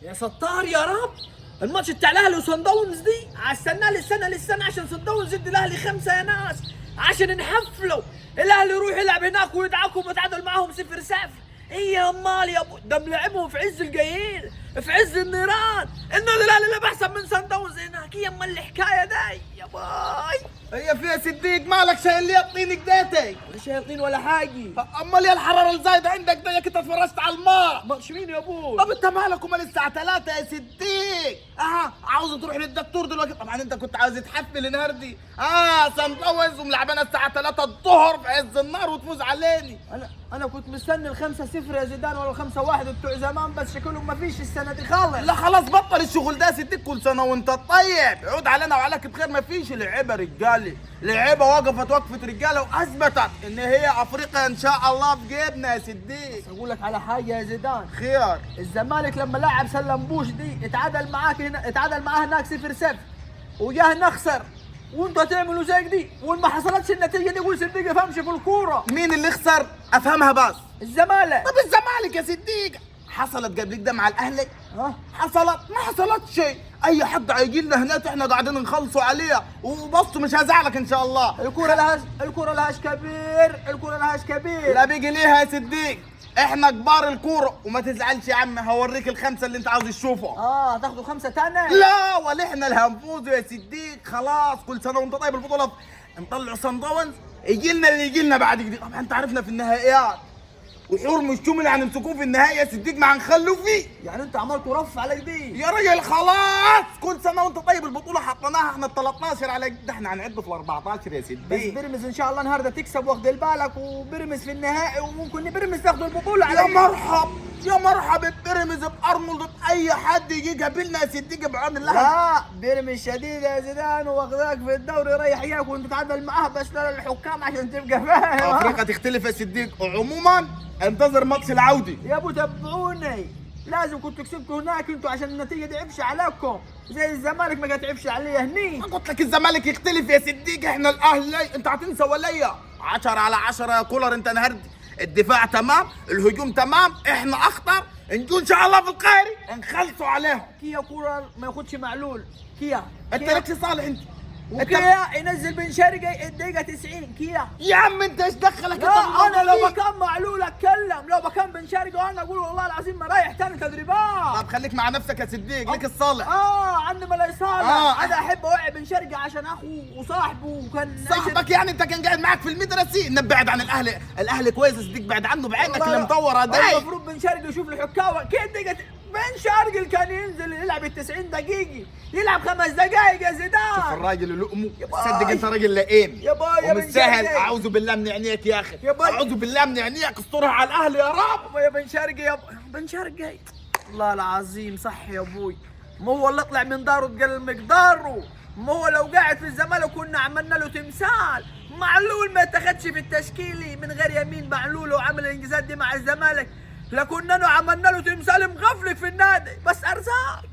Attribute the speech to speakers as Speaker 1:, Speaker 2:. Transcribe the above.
Speaker 1: يا ستار يا رب. الماتش بتاع الاهلي وصن داونز دي هستناه للسنه عشان صن داونز يدي الاهلي 5 يا ناس، عشان نحفلوا. الاهلي يروح يلعب هناك ويدعكم وتعادل معاهم 0-0. ايه يا مال يا ابو، ده ملعبهم في عز الجيل، في عز النيران. انه الاهلي اللي احسن من صن داونز هناك. يا امال الحكايه دي يا باي.
Speaker 2: هي فيها صديق مالك شايل لي الطين كديتي؟
Speaker 1: ولا شايطين ولا حاجه.
Speaker 2: امال يا الحراره الزايده عندك ده كنت اتفرجت على الماء.
Speaker 1: ماتش مين يا ابوي؟
Speaker 2: طب انت مالك ومال الساعه 3 يا صديق؟ عاوز تروح للدكتور دلوقتي؟ طبعا انت كنت عاوز تحفل النهاردي. صن داونز وملعبنا الساعه 3 الظهر في عز النار وتفوز عليني.
Speaker 1: انا كنت مستني ال5-0 يا زيدان ولا ال5-1 بتوع زمان، بس شكلهم ما فيش السنه دي خالص.
Speaker 2: لا خلاص بطل الشغل ده يا صديق، كل سنه وانت طيب. عود علينا وعليك بخير. ما فيش لعيبه رجالي، لعيبه وقفت وقفه رجاله واثبتت ان هي افريقيا ان شاء الله في جيبنا يا صديق.
Speaker 1: اقول لك على حاجه يا زيدان،
Speaker 2: خير.
Speaker 1: الزمالك لما لعب سلمبوش دي اتعادل معاه هناك 0-0 وجاه نخسر، وانتوا هتعملوا زي دي وما حصلتش النتيجه دي. قول صديق افهمش في الكوره.
Speaker 2: مين اللي خسر؟ افهمها بس.
Speaker 1: الزمالك.
Speaker 2: طب الزمالك يا صديق حصلت قبل كده مع الاهلي؟ حصلت؟ ما حصلت شيء. اي حد هيجي لنا هناك احنا قاعدين نخلصوا عليها، وبصوا مش هزعلك ان شاء الله.
Speaker 1: الكوره لهاش كبير.
Speaker 2: لا بيجي ليها يا صديق، احنا كبار الكوره. وما تزعلش يا عم، هوريك ال5 اللي انت عاوز تشوفه.
Speaker 1: تاخدوا 5 تاني؟
Speaker 2: لا ولا احنا اللي هنفوز يا صديق. خلاص كل سنه وانت طيب. البطوله نطلع صن داونز، يجي لنا اللي يجي لنا بعد كده. طبعا انت عرفنا في النهائيات وحور مش اللي هنمسكوه في النهائي يا صديق ما هنخلوا فيه.
Speaker 1: يعني انت عملتوا رف على دي
Speaker 2: يا رجل خلاص كل سنه وانت طيب. البطوله حطيناها احنا ال 13 على ده، احنا هنعد في ال 14 يا
Speaker 1: بس
Speaker 2: صديق.
Speaker 1: بيراميدز ان شاء الله النهارده تكسب، واخد بالك، وبيراميدز في النهائي، وممكن بيراميدز تاخدوا البطوله على
Speaker 2: يا مرحب يا مرحب بيراميدز بارنولد باي حد يجي يقابلنا يا صديق بعون الله.
Speaker 1: لا بيراميدز شديد يا زيدان، واخداك في الدوري رايح جايك وانت تتعادل معاه، بس لا الحكام عشان تبقى فاهم.
Speaker 2: افريقيا تختلف يا صديق. عموما انتظر ماتش العودي.
Speaker 1: يا ابو تبعوني، لازم كنتوا كسبتوا هناك انتوا عشان النتيجه دي عفش عليكم، زي الزمالك ما تعبش عليه هني.
Speaker 2: ما قلت لك الزمالك يختلف يا صديق، احنا الاهلي. انت هتنسى ولا 10 على 10 يا كولر. انت نهردي الدفاع تمام، الهجوم تمام، احنا اخطر. نجو ان شاء الله في القاهري نخلصوا عليهم.
Speaker 1: كيا كولر ما ياخدش معلول. كيا
Speaker 2: انت لكش صالح انت.
Speaker 1: وكيا ينزل بن شرقي الدقيقة 90. كيا
Speaker 2: يا عم انت ايش دخلك؟
Speaker 1: لا انا لو مكان معلول اتكلم، لو مكان بن شرقي وانا اقول والله العظيم ما رايح تاني تدريبات.
Speaker 2: طب خليك مع نفسك يا صديق، لك الصالح.
Speaker 1: عندي ملاي صالح. انا احب اوعي بن شرقي عشان اخوه وصاحبه، وكان
Speaker 2: صاحبك يعني انت كان قاعد معك في المدرسه. نبعد عن الاهلي، الاهلي كويس يا صديق، بعد عنه بعينك اللي مطوره ده.
Speaker 1: المفروض بن شرقي يشوف الحكاوه كيف دقيقة. بن شرقي اللي كان ينزل يلعب ال90 دقيقة يلعب 5 دقائق يا زيدان.
Speaker 2: شوف الراجل اللي لقمه، صدق انت راجل لئيم
Speaker 1: يا باي يا
Speaker 2: ومش
Speaker 1: بن
Speaker 2: سهل.
Speaker 1: شرقي.
Speaker 2: اعوذ بالله من عينيك يا اخي،
Speaker 1: يا باي.
Speaker 2: اعوذ بالله من عينيك. استرها على الاهلي يا رب.
Speaker 1: يا بن شرقي يا بن شرقي، والله العظيم صح يا ابوي. ما هو اللي طلع من داره تقل مقداره. ما هو لو قاعد في الزمالك كنا عملنا له تمثال. معلول ما اتخدش في التشكيلي من غير يمين معلول وعمل الانجازات دي مع الزمالك، لكنا عملنا له تمثال مغفلك في النادي. بس ارزاق.